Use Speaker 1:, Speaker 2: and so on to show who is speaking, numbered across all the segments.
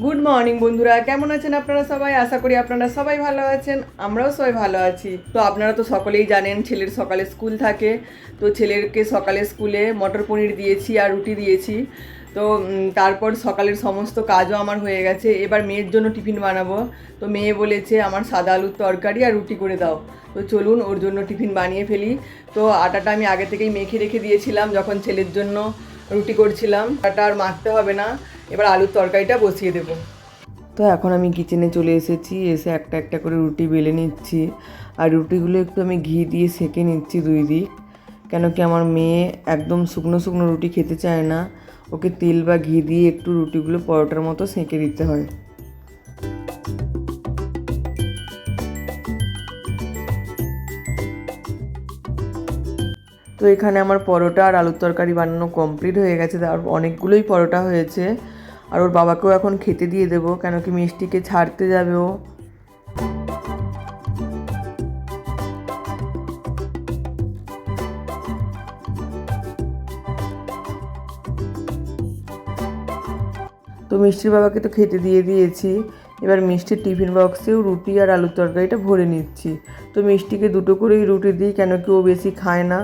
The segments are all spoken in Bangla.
Speaker 1: গুড মর্নিং বন্ধুরা, কেমন আছেন আপনারা সবাই? আশা করি আপনারা সবাই ভালো আছেন, আমরাও সবাই ভালো আছি। তো আপনারা তো সকলেই জানেন ছেলের সকালে স্কুল থাকে। তো ছেলেকে সকালে স্কুলে মটর পনির দিয়েছি আর রুটি দিয়েছি। তো তারপর সকালের সমস্ত কাজও আমার হয়ে গেছে। এবার মেয়ের জন্য টিফিন বানাবো। তো মেয়ে বলেছে আমার সাদা আলুর তরকারি আর রুটি করে দাও। তো চলুন ওর জন্য টিফিন বানিয়ে ফেলি। তো আটাটা আমি আগে থেকেই মেখে রেখে দিয়েছিলাম যখন ছেলের জন্য রুটি করছিলাম। আটা আর মাখতে হবে না, এবার আলুর তরকারিটা বসিয়ে দেবো। তো এখন আমি কিচেনে চলে এসেছি, এসে একটা একটা করে রুটি বেলে নিচ্ছি। আর রুটিগুলো একটু আমি ঘি দিয়ে সেঁকে নিচ্ছি দুই দিক, কেন কি আমার মেয়ে একদম শুকনো শুকনো রুটি খেতে চায় না, ওকে তেল বা ঘি দিয়ে একটু রুটিগুলো পরোটার মতো সেঁকে দিতে হয়। তো এখানে আমার পরোটা আর আলুর তরকারি বানানো কমপ্লিট হয়ে গেছে, আর অনেকগুলোই পরোটা হয়েছে। আর ওর বাবাকেও এখন খেতে দিয়ে দেবো, কেন কি মিষ্টিকে ছাড়তে যাবে ও। তো মিষ্টির বাবাকে তো খেতে দিয়ে দিয়েছি, এবার মিষ্টির টিফিন বক্সেও রুটি আর আলুর তরকারিটা ভরে নিচ্ছি। তো মিষ্টিকে দুটো করেই রুটি দিই, কেন কি ও বেশি খায় না।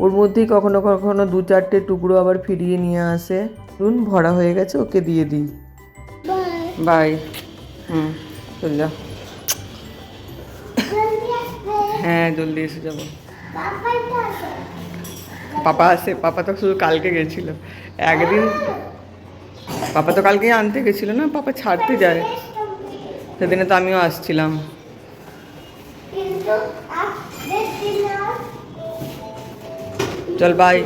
Speaker 1: ওর মধ্যেই কখনো কখনো দু চারটে টুকরো আবার ফিরিয়ে নিয়ে আসে। নুন ভরা হয়ে গেছে, ওকে দিয়ে দিই। বাই। চল যা। হ্যাঁ, জলদি এসে যাবো। পাপা আসে, পাপা তো শুধু কালকে গেছিল একদিন। পাপা তো কালকেই আনতে গেছিলো না, পাপা ছাড়তে যায়। সেদিনে তো আমিও আসছিলাম। চল বাই।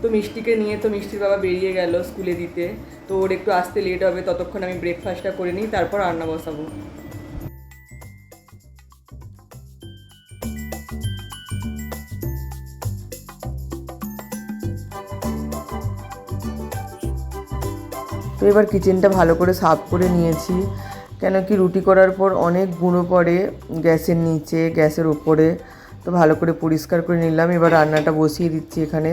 Speaker 1: তো মিষ্টিকে নিয়ে তো মিষ্টির বাবা বেরিয়ে গেল স্কুলে দিতে। তো ওর একটু আসতে লেট হবে, ততক্ষণ আমি ব্রেকফাস্টটা করে নিই, তারপর রান্না বসাবো। তো এবার কিচেনটা ভালো করে সাফ করে নিয়েছি, কেন কি রুটি করার পর অনেক গুঁড়ো পড়ে গ্যাসের নিচে, গ্যাসের ওপরে। তো ভালো করে পরিষ্কার করে নিলাম। এবার রান্নাটা বসিয়ে দিচ্ছি এখানে।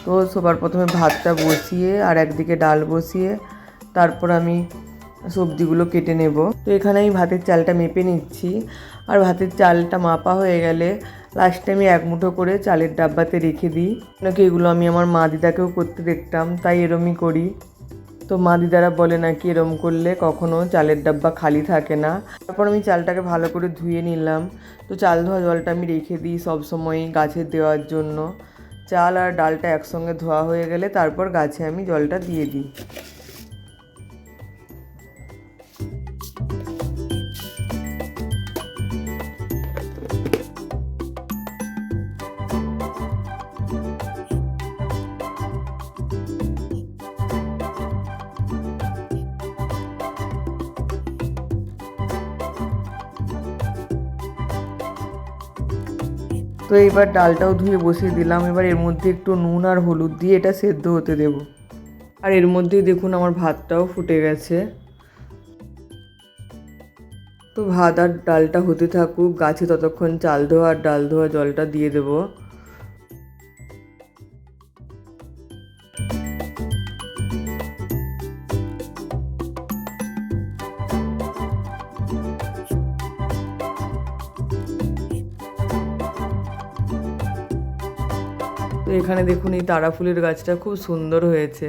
Speaker 1: তো সবার প্রথমে ভাতটা বসিয়ে আর একদিকে ডাল বসিয়ে তারপর আমি সবজিগুলো কেটে নেব। তো এখানে আমি ভাতের চালটা মেপে নিচ্ছি, আর ভাতের চালটা মাপা হয়ে গেলে লাস্টে আমি এক মুঠো করে চালের ডাব্বাতে রেখে দিই, কেন কি এগুলো আমি আমার মা দিদাকেও করতে দেখতাম, তাই এরমই করি। তো মা দিদারা বলে নাকি এরম করলে কখনো চালের ডাব্বা খালি থাকে না। তারপর আমি চালটাকে ভালো করে ধুয়ে নিলাম। তো চাল ধোয়া জলটা আমি রেখে দিই সবসময় গাছে দেওয়ার জন্য। চাল আর ডালটা একসঙ্গে ধোয়া হয়ে গেলে তারপর গাছে আমি জলটা দিয়ে দিই। তো এইবার ডালটাও ধুয়ে বসিয়ে দিলাম। এবার এর মধ্যে একটু নুন আর হলুদ দিয়ে এটা সেদ্ধ হতে দেব। আর এর মধ্যেই দেখুন আমার ভাতটাও ফুটে গেছে। তো ভাত আর ডালটা হতে থাকুক, গাছে ততক্ষণ চাল ধোয়া আর ডাল ধোয়া জলটা দিয়ে দেবো। তো এখানে দেখুন এই তারা ফুলের গাছটা খুব সুন্দর হয়েছে।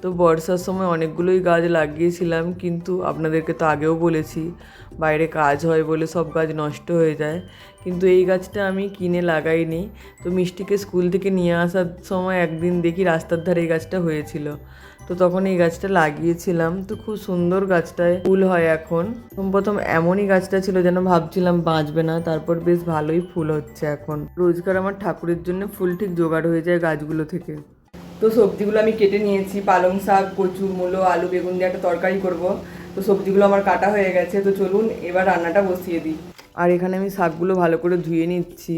Speaker 1: তো বর্ষার সময় অনেকগুলোই গাছ লাগিয়েছিলাম, কিন্তু আপনাদেরকে তো আগেও বলেছি বাইরে কাজ হয় বলে সব গাছ নষ্ট হয়ে যায়। কিন্তু এই গাছটা আমি কিনে লাগাইনি। তো মিষ্টিকে স্কুল থেকে নিয়ে আসার সময় একদিন দেখি রাস্তার ধারে এই গাছটা হয়েছিল, তো তখন এই গাছটা লাগিয়েছিলাম। তো খুব সুন্দর, গাছটায় ফুল হয় এখন। প্রথম এমনই গাছটা ছিল যেন ভাবছিলাম বাঁচবে না, তারপর বেশ ভালোই ফুল হচ্ছে এখন। রোজকার আমার ঠাকুরের জন্য ফুল ঠিক জোগাড় হয়ে যায় গাছগুলো থেকে। তো সবজিগুলো আমি কেটে নিয়েছি, পালং শাক, কচু, মূলো, আলু, বেগুন দিয়ে একটা তরকারি করব। তো সবজিগুলো আমার কাটা হয়ে গেছে। তো চলুন এবার রান্নাটা বসিয়ে দিই। আর এখানে আমি শাকগুলো ভালো করে ধুয়ে নিচ্ছি।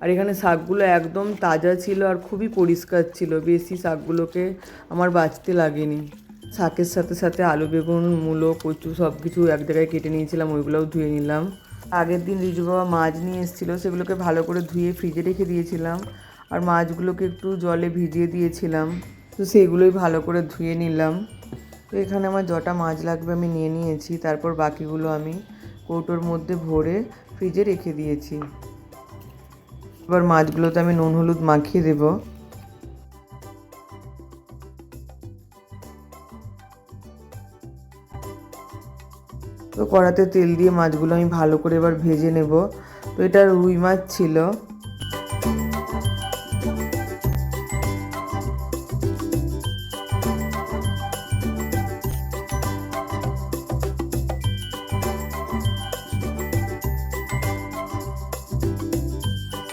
Speaker 1: আর এখানে শাকগুলো একদম তাজা ছিল আর খুবই পরিষ্কার ছিল, বেশি শাকগুলোকে আমার বাছতে লাগেনি। শাকের সাথে সাথে আলু, বেগুন, মূলো, কচু সব কিছু এক জায়গায় কেটে নিয়েছিলাম, ওইগুলোও ধুয়ে নিলাম। আগের দিন রিজু বাবা মাছ নিয়ে এসেছিলো, সেগুলোকে ভালো করে ধুয়ে ফ্রিজে রেখে দিয়েছিলাম। আর মাছগুলোকে একটু জলে ভিজিয়ে দিয়েছিলাম, তো সেগুলোই ভালো করে ধুয়ে নিলাম। তো এখানে আমার যটা মাছ লাগবে আমি নিয়ে নিয়েছি, তারপর বাকিগুলো আমি কৌটোর মধ্যে ভরে ফ্রিজে রেখে দিয়েছি। এবার মাছগুলোতে আমি নুন হলুদ মাখিয়ে দেব। তো কড়াতে তেল দিয়ে মাছগুলো আমি ভালো করে এবার ভেজে নেব। তো এটা রুই মাছ ছিল।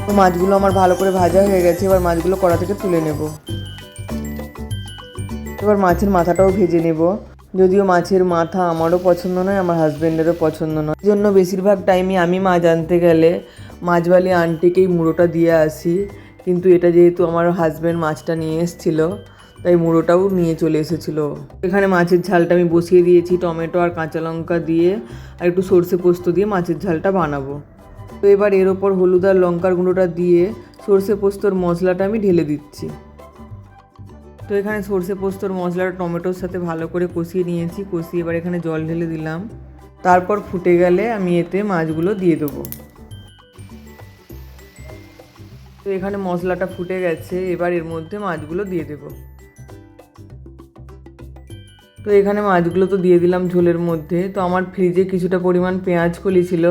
Speaker 1: তো মাছগুলো আমার ভালো করে ভাজা হয়ে গেছে, এবার মাছগুলো কড়া থেকে তুলে নেব। এবার মাছের মাথাটাও ভেজে নেব। যদিও মাছের মাথা আমারও পছন্দ নয়, আমার হাজব্যান্ডেরও পছন্দ নয়, এই জন্য বেশিরভাগ টাইমই আমি মাছ আনতে গেলে মাছওয়ালি আন্টিকেই মুড়োটা দিয়ে আসি। কিন্তু এটা যেহেতু আমার হাজব্যান্ড মাছটা নিয়ে এসেছিলো, তাই মুড়োটাও নিয়ে চলে এসেছিলো। এখানে মাছের ঝালটা আমি বসিয়ে দিয়েছি, টমেটো আর কাঁচা লঙ্কা দিয়ে আর একটু সর্ষে পোস্ত দিয়ে মাছের ঝালটা বানাবো। তো এবার এর ওপর হলুদ আর লঙ্কার গুঁড়োটা দিয়ে সর্ষে পোস্তর মশলাটা আমি ঢেলে দিচ্ছি। তো এখানে সর্ষে পোস্তর মশলাটা টমেটোর সাথে ভালো করে কষিয়ে নিয়েছি। কষিয়ে এবার এখানে জল ঢেলে দিলাম। তারপর ফুটে গেলে আমি এতে মাছগুলো দিয়ে দেবো। তো এখানে মশলাটা ফুটে গেছে, এবার এর মধ্যে মাছগুলো দিয়ে দেব। তো এখানে মাছগুলো তো দিয়ে দিলাম ঝোলের মধ্যে। তো আমার ফ্রিজে কিছুটা পরিমাণ পেঁয়াজ কলি ছিল,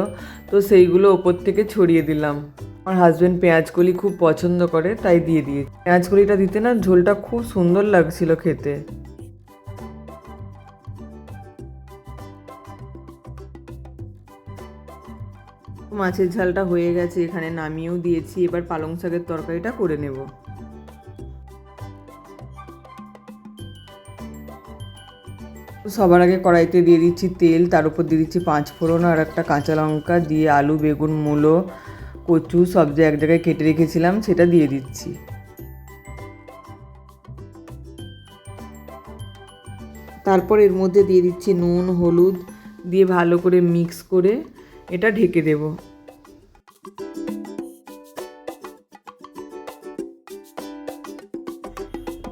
Speaker 1: তো সেইগুলো ওপর থেকে ছড়িয়ে দিলাম। আমার হাজব্যান্ড পেঁয়াজ কলি খুব পছন্দ করে, তাই দিয়ে দিয়েছি। পেঁয়াজ কলিটা দিতে না ঝোলটা খুব সুন্দর লাগছিল খেতে। মাছের ঝালটা হয়ে গেছে, এখানে নামিয়েও দিয়েছি। এবার পালং শাকের তরকারিটা করে নেব। সবার আগে কড়াইতে দিয়ে দিচ্ছি তেল, তার উপর দিয়ে দিচ্ছি 5 ফোড়ন আর একটা কাঁচা লঙ্কা, দিয়ে আলু, বেগুন, মূলো, কচু সব যে এক জায়গায় কেটে রেখেছিলাম সেটা দিয়ে দিচ্ছি। তারপর এর মধ্যে দিয়ে দিচ্ছি নুন হলুদ, দিয়ে ভালো করে মিক্স করে এটা ঢেকে দেব।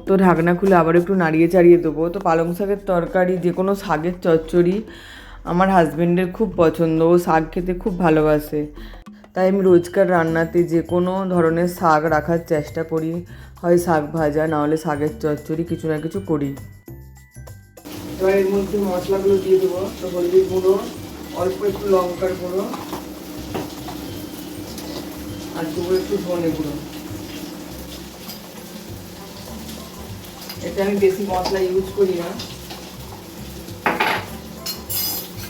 Speaker 1: তো ঢাকনা খুলে আবার একটু নাড়িয়ে চাড়িয়ে দেবো। তো পালং শাকের তরকারি, যে কোনো শাকের চচ্চড়ি আমার হাজব্যান্ডের খুব পছন্দ, ও শাক খেতে খুব ভালোবাসে। তাই আমি রোজকার রান্নাতে যে কোনো ধরনের শাক রাখার চেষ্টা করি, হয় শাক ভাজা, নাহলে শাকের চচ্চড়ি, কিছু না কিছু করি। এবার এর মধ্যে মশলাগুলো দিয়ে দেবো। তো হলুদের গুঁড়ো, অল্প একটু লঙ্কার গুঁড়ো আর দেবো একটু ধনে গুঁড়ো। এটা আমি বেশি মশলা ইউজ করি না।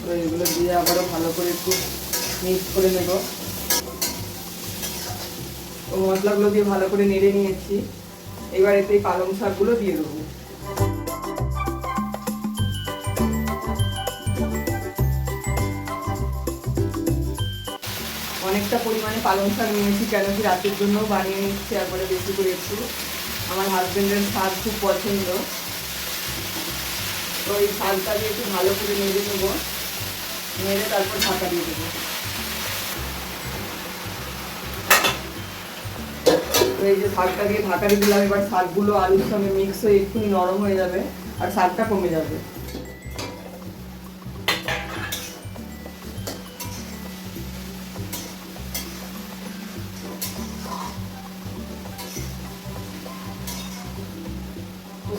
Speaker 1: তো এগুলো দিয়ে আবারও ভালো করে একটু মিক্স করে নেব। তো মশলাগুলো দিয়ে ভালো করে নেড়ে নিয়েছি। এবার এতে পালং শাকগুলো দিয়ে দেবো। অনেকটা পরিমাণে পালং শাক নিয়েছি, কেন কি রাতের জন্য বানিয়ে নিচ্ছি একবারে বেশি করে একটু। আমার হাজব্যান্ডের শাক খুব পছন্দ। তো এই শাকটা দিয়ে একটু ভালো করে নেড়ে নেবো, নেড়ে তারপর ঢাকা দিয়ে দেবো। তো এই যে শাকটা দিয়ে ঢাকা দিয়ে দিলাম, এবার শাকগুলো আলুর সঙ্গে মিক্স হয়ে একটুখানি নরম হয়ে যাবে আর শাকটা কমে যাবে।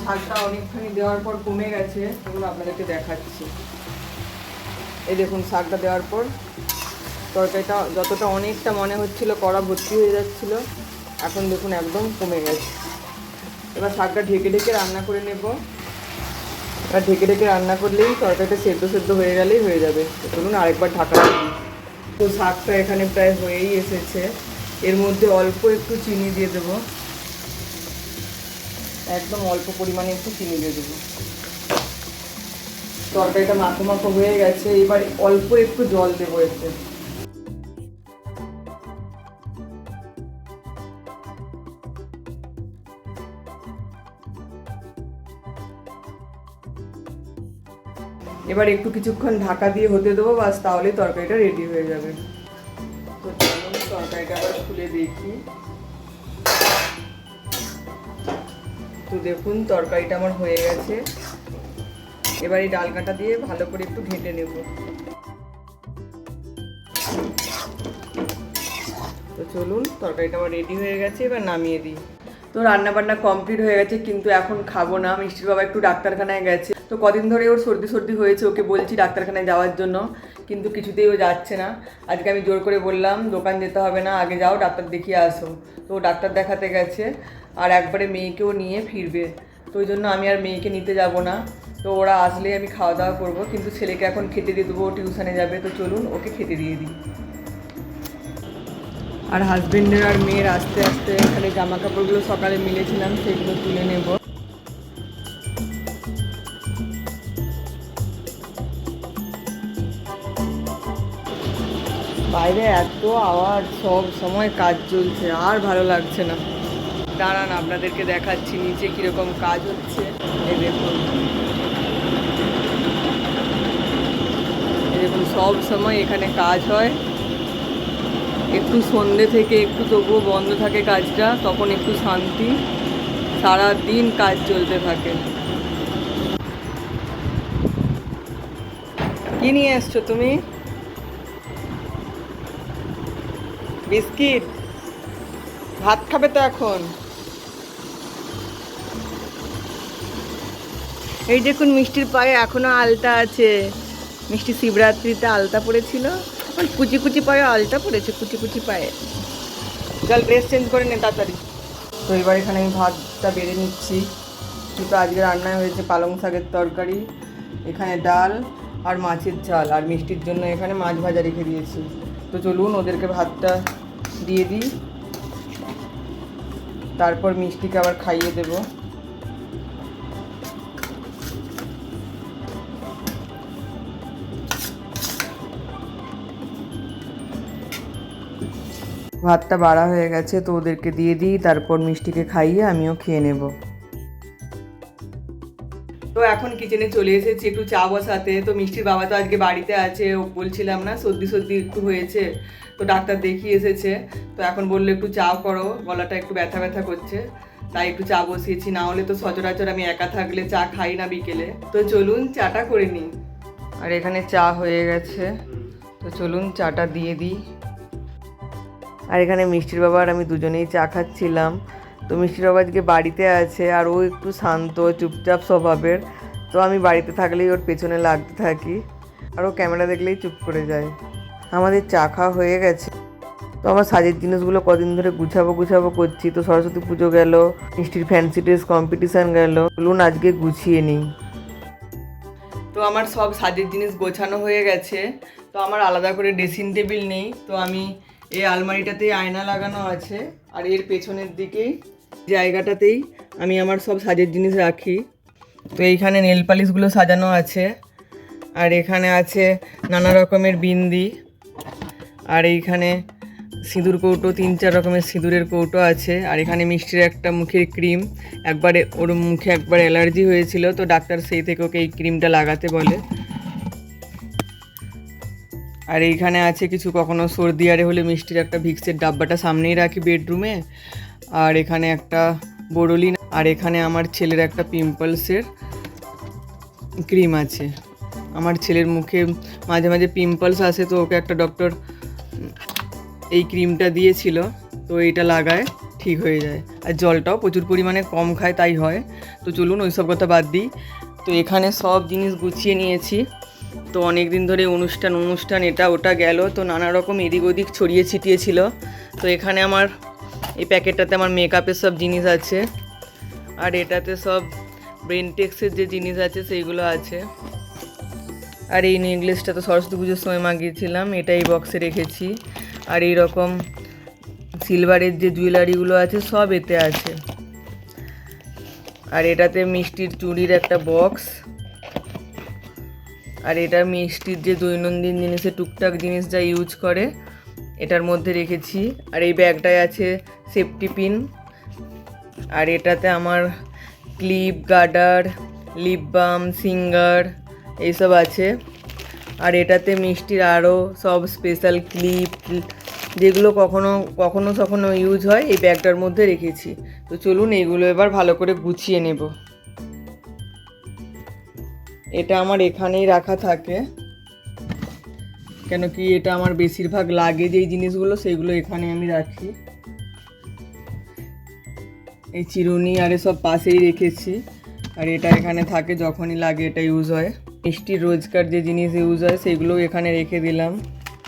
Speaker 1: শাকটা অনেকখানি দেওয়ার পর কমে গেছে, এখন আপনাদেরকে দেখাচ্ছি। এই দেখুন শাকটা দেওয়ার পর তরকারিটা যতটা অনেকটা মনে হচ্ছিল কড়া ভর্তি হয়ে যাচ্ছিল, এখন দেখুন একদম কমে গেছে। এবার শাকটা ঢেকে ঢেকে রান্না করে নেব। এবার ঢেকে ঢেকে রান্না করলেই তরকারিটা সেদ্ধ হয়ে গেলেই হয়ে যাবে। তো চলুন আরেকবার ঢাকা দিই। তো শাকটা এখানে প্রায় হয়েই এসেছে। এর মধ্যে অল্প একটু চিনি দিয়ে দেবো, একদম অল্প পরিমাণে একটু চিনি দিয়ে দেবো। তরকারিটা মাখো মাখো হয়ে গেছে, এবার অল্প একটু জল দেবো এতে। এবার একটু কিছুক্ষণ ঢাকা দিয়ে হতে দেবো, বাস তাহলেই তরকারিটা রেডি হয়ে যাবে। তো চলুন তরকারিটা আবার খুলে দেখি। তো দেখুন তরকারিটা আমার হয়ে গেছে। এবার এই ডাল কাঁটা দিয়ে ভালো করে একটু ঘেঁটে নেব। তো চলুন, তরকারিটা আমার রেডি হয়ে গেছে, এবার নামিয়ে দিই। তো রান্নাবান্না কমপ্লিট হয়ে গেছে, কিন্তু এখন খাবো না। মিষ্টির বাবা একটু ডাক্তারখানায় গেছে, তো কদিন ধরে ওর সর্দি হয়েছে, ওকে বলছি ডাক্তারখানায় যাওয়ার জন্য, কিন্তু কিছুতেই ও যাচ্ছে না। আজকে আমি জোর করে বললাম দোকান যেতে হবে না, আগে যাও ডাক্তার দেখিয়ে আসো। তো ডাক্তার দেখাতে গেছে, আর একবারে মেয়েকেও নিয়ে ফিরবে। তো ওই জন্য আমি আর মেয়েকে নিতে যাব না। তো ওরা আসলে আমি খাওয়া দাওয়া করবো, কিন্তু ছেলেকে এখন খেতে দিয়ে দেবো, টিউশনে যাবে। তো চলুন ওকে খেতে দিয়ে দিই। আর হাজবেন্ডের আর মেয়ের আস্তে আস্তে এখানে জামা কাপড়গুলো সকালে মিলেছিলাম, সেগুলো তুলে নেব। বাইরে এত আওয়াজ, সব সময় কাজ চলছে, আর ভালো লাগছে না। দাঁড়ান আপনাদেরকে দেখাচ্ছি নিচে কিরকম কাজ হচ্ছে। এই দেখুন, এই দেখুন, সব সময় এখানে কাজ হয়। একটু সন্ধ্যে থেকে একটু তবুও বন্ধ থাকে কাজটা, তখন একটু শান্তি। সারা দিন কাজ চলতে থাকে। কি নিয়ে এসছো তুমি? বিস্কিট? ভাত খাবে তো এখন? এই দেখুন মিষ্টির পায়ে এখনো আলতা আছে। মিষ্টি শিবরাত্রিতে আলতা পড়েছিল, কুচি কুচি পায়ে আলতা পড়েছে, কুচি কুচি পায়ে। চল ড্রেস চেঞ্জ করে নে তাড়াতাড়ি। তো এবার এখানে আমি ভাতটা বেড়ে নিচ্ছি। কিন্তু আজকে রান্নায় হয়েছে পালং শাকের তরকারি, এখানে ডাল আর মাছের ঝাল, আর মিষ্টির জন্য এখানে মাছ ভাজা রেখে দিয়েছি। তো চলুন ওদেরকে ভাতটা দিয়ে দিই, তারপর মিষ্টিকে আবার খাইয়ে দেবো। ভাতটা বাড়া হয়ে গেছে, তো ওদেরকে দিয়ে দিই, তারপর মিষ্টিকে খাইয়ে আমিও খেয়ে নেব। তো এখন কিচেনে চলে এসেছি একটু চা বসাতে। তো মিষ্টির বাবা তো আজকে বাড়িতে আছে, ও বলছিলাম না সর্দি একটু হয়েছে, তো ডাক্তার দেখিয়ে এসেছে। তো এখন বললো একটু চা করো, গলাটা একটু ব্যথা ব্যথা করছে, তাই একটু চা বসিয়েছি। না হলে তো সচরাচর আমি একা থাকলে চা খাই না বিকেলে। তো চলুন চাটা করে নিই। আর এখানে চা হয়ে গেছে, তো চলুন চাটা দিয়ে দিই। আর এখানে মিষ্টির বাবা আর আমি দুজনেই চা খাচ্ছিলাম। তো মিষ্টির বাবা আজকে বাড়িতে আছে, আর ও একটু শান্ত চুপচাপ স্বভাবের। তো আমি বাড়িতে থাকলেই ওর পেছনে লাগতে থাকি, আর ও ক্যামেরা দেখলেই চুপ করে যায়। আমাদের চা খাওয়া হয়ে গেছে। তো আমার সাজের জিনিসগুলো কদিন ধরে গুছাবো করছি। তো সরস্বতী পুজো গেল, মিষ্টির ফ্যান্সি ড্রেস কম্পিটিশান গেল, বলুন আজকে গুছিয়ে নিই। তো আমার সব সাজের জিনিস গোছানো হয়ে গেছে। তো আমার আলাদা করে ড্রেসিং টেবিল নেই, তো আমি এই আলমারিটাতেই আয়না লাগানো আছে, আর এর পেছনের দিকেই জায়গাটাতেই আমি আমার সব সাজের জিনিস রাখি। তো এইখানে নেল পালিশগুলো সাজানো আছে, আর এখানে আছে নানা রকমের বিন্দি, আর এইখানে সিঁদুর কৌটো, 3-4 রকমের সিঁদুরের কৌটো আছে। আর এখানে মিষ্টির একটা মুখের ক্রিম, একবারে ওর মুখে একবার অ্যালার্জি হয়েছিল, তো ডাক্তার সেই থেকে ওকে এই ক্রিমটা লাগাতে বলে। আর এইখানে আছে কিছু কখনো সর্দি আরে হলে মিষ্টির একটা ভিক্সের ডাব্বাটা সামনেই রাখি বেডরুমে। আর এখানে একটা বোরোলিন, আর এখানে আমার ছেলের একটা পিম্পলসের ক্রিম আছে। আমার ছেলের মুখে মাঝে মাঝে পিম্পলস আসে, তো ওকে একটা ডক্টর এই ক্রিমটা দিয়েছিল, তো এইটা লাগায় ঠিক হয়ে যায়। আর জলটাও প্রচুর পরিমাণে কম খায়, তাই হয়। তো চলুন ওই সব কথা বাদ দিই। তো এখানে সব জিনিস গুছিয়ে নিয়েছি। তো অনেক দিন ধরে অনুষ্ঠান এটা ওটা গেল, তো নানা রকম এদিক ওদিক ছড়িয়ে ছিটিয়ে ছিল। তো এখানে আমার এই প্যাকেটটাতে আমার মেকআপের সব জিনিস আছে, আর এটাতে সব ব্রেনটেক্সের যে জিনিস আছে সেইগুলো আছে। আর এই নেকলেসটা তো সরস্বতী পুজোর সময় মাগিয়েছিলাম, এটা এই বক্সে রেখেছি। আর এই রকম সিলভারের যে জুয়েলারিগুলো আছে সব এতে আছে। আর এটাতে মিষ্টির চুড়ির একটা বক্স, আর এটা মিষ্টির যে দৈনন্দিন জিনিসে টুকটাক জিনিস যা ইউজ করে এটার মধ্যে রেখেছি। আর এই ব্যাগটায় আছে সেফটি পিন, আর এটাতে আমার ক্লিপ, গার্ডার, লিপ বাম, সিঙ্গার এইসব আছে। আর এটাতে মিষ্টির আরও সব স্পেশাল ক্লিপ, যেগুলো কখনো কখনো কখনো ইউজ হয় এই ব্যাগটার মধ্যে রেখেছি। তো চলুন এইগুলো এবার ভালো করে গুছিয়ে নেব। এটা আমার এখানেই রাখা থাকে, কেন কি এটা আমার বেশিরভাগ লাগে যেই জিনিসগুলো সেইগুলো এখানে আমি রাখি। এই চিরুনি আর সব পাশেই রেখেছি, আর এটা এখানে থাকে যখনই লাগে এটা ইউজ হয়। মিষ্টির রোজকার যে জিনিস ইউজ হয় সেইগুলোও এখানে রেখে দিলাম।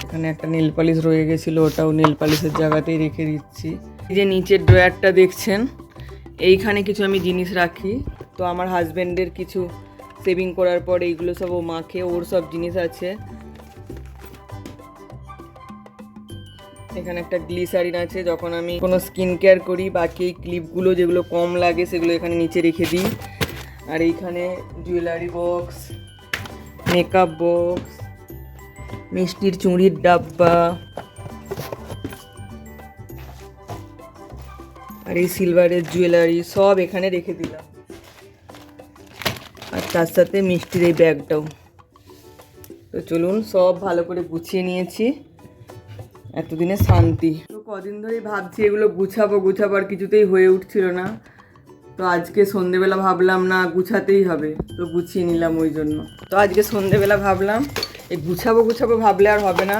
Speaker 1: এখানে একটা নেল পালিশ রয়ে গেছিলো, ওটাও নেল পালিশের জায়গাতেই রেখে দিচ্ছি। এই যে নিচের ড্রয়ারটা দেখছেন, এইখানে কিছু আমি জিনিস রাখি। তো আমার হাজব্যান্ডের কিছু সেভিং করার পর এইগুলো সব ও মাখে, ওর সব জিনিস আছে। এখানে একটা গ্লিসারিন আছে, যখন আমি কোনো স্কিন কেয়ার করি বাকি এই ক্লিপগুলো যেগুলো কম লাগে সেগুলো এখানে নিচে রেখে দিই। আর এইখানে জুয়েলারি বক্স, মেকআপ বক্স, মিষ্টির চুড়ির ডাব্বা, আর এই সিলভারের জুয়েলারি সব এখানে রেখে দিলাম। আর তার সাথে মিষ্টির এই ব্যাগটাও। তো চলুন সব ভালো করে গুছিয়ে নিয়েছি, এতদিনে শান্তি। তো কদিন ধরেই ভাবছি এগুলো গুছাবো আর কিছুতেই হয়ে উঠছিল না। তো আজকে সন্ধেবেলা ভাবলাম না গুছাতেই হবে, তো গুছিয়ে নিলাম ওই জন্য। তো আজকে সন্ধেবেলা ভাবলাম এই গুছাবো ভাবলে আর হবে না,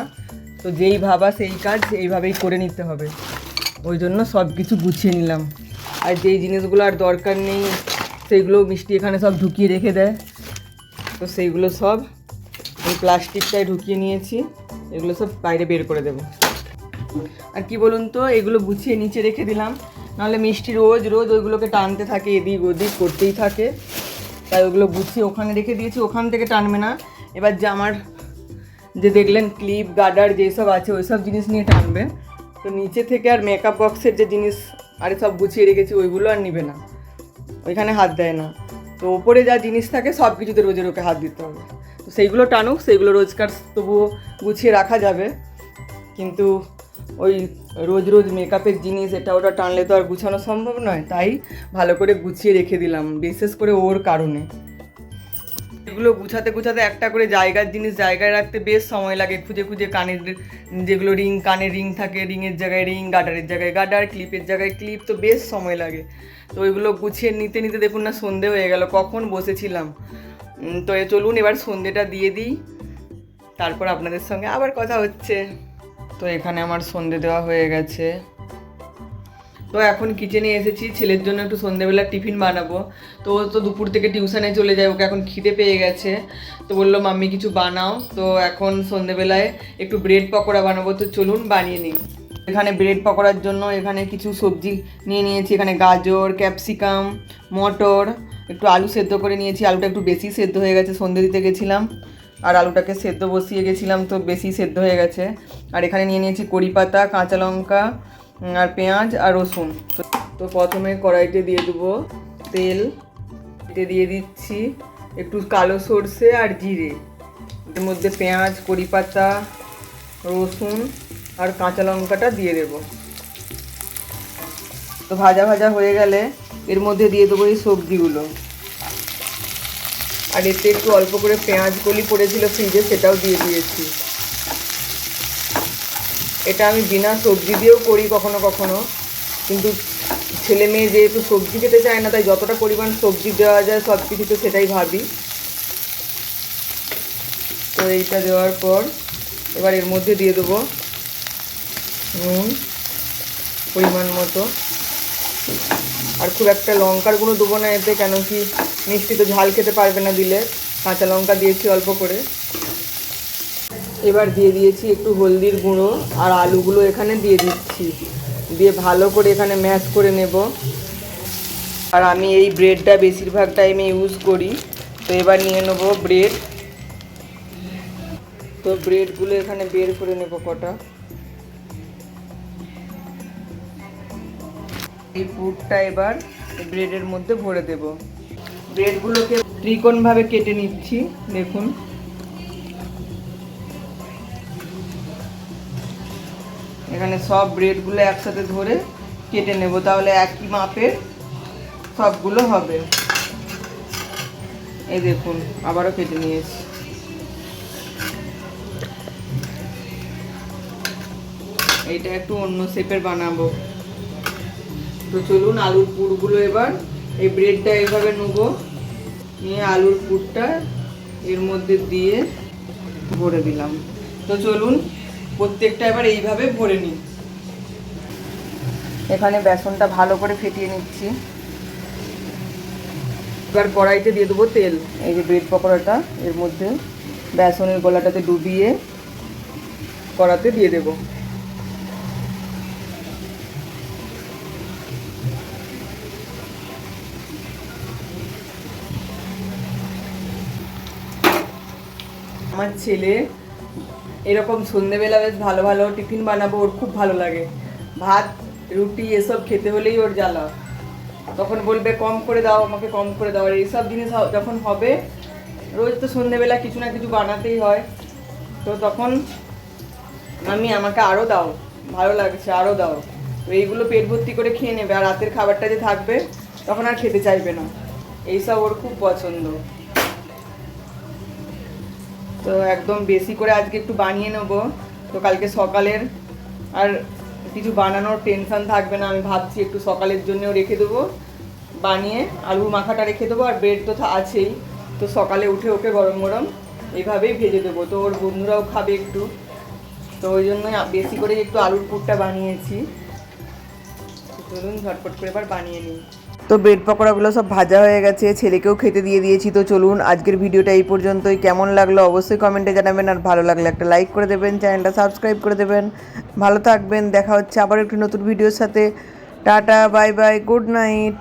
Speaker 1: তো যেই ভাবা সেই কাজ এইভাবেই করে নিতে হবে। ওই জন্য সব কিছু গুছিয়ে নিলাম। আর যেই জিনিসগুলো আর দরকার নেই সেইগুলো মিষ্টি এখানে সব ঢুকিয়ে রেখে দেয়, তো সেইগুলো সব এই প্লাস্টিকটায় ঢুকিয়ে নিয়েছি। এগুলো সব বাইরে বের করে দেবো। আর কি বলুন তো, এগুলো গুছিয়ে নিচে রেখে দিলাম, নাহলে মিষ্টি রোজ ওইগুলোকে টানতে থাকে, এদিক ওদিক করতেই থাকে। তাই ওগুলো গুছিয়ে ওখানে রেখে দিয়েছি, ওখান থেকে টানবে না। এবার যে আমার যে দেখলেন ক্লিপ গার্ডার যেসব আছে ওই সব জিনিস নিয়ে টানবে। তো নিচে থেকে আর মেকআপ বক্সের যে জিনিস আরে সব গুছিয়ে রেখেছি ওইগুলো আর নিবে না, ওইখানে হাত দেয় না। তো ওপরে যা জিনিস থাকে সব কিছুতে রোজের ওকে হাত দিতে হবে। তো সেইগুলো টানুক, সেইগুলো রোজকার তবুও গুছিয়ে রাখা যাবে, কিন্তু ওই রোজ মেকআপের জিনিস এটা ওটা টানলে তো আর গুছানো সম্ভব নয়। তাই ভালো করে গুছিয়ে রেখে দিলাম, বিশেষ করে ওর কারণে। এগুলো গুছাতে একটা করে জায়গার জিনিস জায়গায় রাখতে বেশ সময় লাগে, খুঁজে কানের যেগুলো রিং, কানের রিং থাকে রিংয়ের জায়গায় রিং, গার্ডারের জায়গায় গার্ডার, ক্লিপের জায়গায় ক্লিপ, তো বেশ সময় লাগে। তো ওইগুলো গুছিয়ে নিতে দেখুন না সন্ধে হয়ে গেল, কখন বসেছিলাম। তো চলুন এবার সন্ধেটা দিয়ে দিই, তারপর আপনাদের সঙ্গে আবার কথা হচ্ছে। তো এখানে আমার সন্ধে দেওয়া হয়ে গেছে। তো এখন কিচেনে এসেছি, ছেলের জন্য একটু সন্ধেবেলা টিফিন বানাবো। তো ও তো দুপুর থেকে টিউশনে চলে যায়, ওকে এখন খিদে পেয়ে গেছে। তো বললো মাম্মি কিছু বানাও। তো এখন সন্ধেবেলায় একটু ব্রেড পকোড়া বানাবো, তো চলুন বানিয়ে নিই। এখানে ব্রেড পকোড়ার জন্য এখানে কিছু সবজি নিয়ে নিয়েছি। এখানে গাজর, ক্যাপসিকাম, মটর, একটু আলু সেদ্ধ করে নিয়েছি। আলুটা একটু বেশি সেদ্ধ হয়ে গেছে, সন্ধে দিতে গেছিলাম আর আলুটাকে সেদ্ধ বসিয়ে গেছিলাম, তো বেশি সেদ্ধ হয়ে গেছে। আর এখানে নিয়ে নিয়েছি কড়ি পাতা, কাঁচা লঙ্কা আর পেঁয়াজ আর রসুন। তো প্রথমে কড়াইতে দিয়ে দেবো তেল, এতে দিয়ে দিচ্ছি একটু কালো সর্ষে আর জিরে, এর মধ্যে পেঁয়াজ, কড়ি পাতা, রসুন আর কাঁচা লঙ্কাটা দিয়ে দেবো। তো ভাজা হয়ে গেলে এর মধ্যে দিয়ে দেবো এই সবজিগুলো। আর এতে একটু অল্প করে পেঁয়াজ কলি পড়েছিল ফ্রিজে, সেটাও দিয়ে দিয়েছি। এটা আমি বিনা সবজি দিয়েও করি কখনো কখনো, কিন্তু ছেলে মেয়ে যেহেতু সবজি খেতে চায় না, তাই যতটা পরিমাণ সবজি দেওয়া যায় সব কিছুতে সেটাই ভাবি। তো এইটা দেওয়ার পর এবার এর মধ্যে দিয়ে দেবো নুন পরিমাণ মতো, আর খুব একটা লঙ্কার গুঁড়ো দেবো না এতে, কেন কি মিষ্টি তো ঝাল খেতে পারবে না দিলে। কাঁচা লঙ্কা দিয়েছি অল্প করে। এবার দিয়ে দিয়েছি একটু হলদির গুঁড়ো, আর আলুগুলো এখানে দিয়ে দিচ্ছি, দিয়ে ভালো করে এখানে ম্যাশ করে নেব। আর আমি এই ব্রেডটা বেশিরভাগ টাইমে ইউজ করি। তো এবার নিয়ে নেব ব্রেড। তো ব্রেডগুলো এখানে বের করে নেব কটা। এই পুরটা এবার ব্রেডের মধ্যে ভরে দেব। ব্রেডগুলোকে ত্রিকোণভাবে কেটে নিচ্ছি, দেখুন। এখানে সব ব্রেডগুলো একসাথে ধরে কেটে নেব, তাহলে একই মাপের সবগুলো হবে। এই দেখুন আবারও কেটে নিয়েছি। এইটা একটু অন্য শেপের বানাবো। তো চলুন আলুর পুরগুলো এবার এই ব্রেডটা এইভাবে নেবো, নিয়ে আলুর পুরটা এর মধ্যে দিয়ে ভরে দিলাম। তো চলুন প্রত্যেকটা এবার এইভাবে ভরে নিই। এখানে বেসনটা ভালো করে ফেটিয়ে নিচ্ছি। এবার কড়াইতে দিয়ে দেবো তেল। এই যে ব্রেড পকোড়াটা এর মধ্যে বেসনের গোলাটাতে ডুবিয়ে কড়াতে দিয়ে দেবো। আমার ছেলে এরকম সন্ধেবেলা বেশ ভালো ভালো টিফিন বানাবো, ওর খুব ভালো লাগে। ভাত রুটি এসব খেতে হলেই ওর জ্বালা। তখন বলবে কম করে দাও, আমাকে কম করে দাও। আর এইসব জিনিস যখন হবে, রোজ তো সন্ধেবেলা কিছু না কিছু বানাতেই হয়, তো তখন আমাকে আরও দাও, ভালো লাগছে আরও দাও। তো এইগুলো পেট ভর্তি করে খেয়ে নেবে, আর রাতের খাবারটা যে থাকবে তখন আর খেতে চাইবে না। এইসব ওর খুব পছন্দ। তো একদম বেশি করে আজকে একটু বানিয়ে নেবো, তো কালকে সকালের আর কিছু বানানোর টেনশন থাকবে না। আমি ভাবছি একটু সকালের জন্যও রেখে দেবো বানিয়ে, আলু মাখাটা রেখে দেবো, আর ব্রেড তো আছেই। তো সকালে উঠে ওকে গরম গরম এইভাবেই ভেজে দেবো, তো ওর বন্ধুরাও খাবে একটু। তো ওই জন্যই বেশি করে একটু আলুর পুরটা বানিয়েছি। চলুন ঝটপট করে এবার বানিয়ে নিই। তো ব্রেড পকোড়াগুলো সব ভাজা হয়ে গেছে, ছেলেকেও খেতে দিয়ে দিয়েছি। তো চলুন আজকের ভিডিওটা এই পর্যন্তই। কেমন লাগলো অবশ্যই কমেন্টে জানাবেন, আর ভালো লাগলে একটা লাইক করে দেবেন, চ্যানেলটা সাবস্ক্রাইব করে দেবেন। ভালো থাকবেন, দেখা হচ্ছে আবার একটি নতুন ভিডিওর সাথে। Tata, bye bye, good night.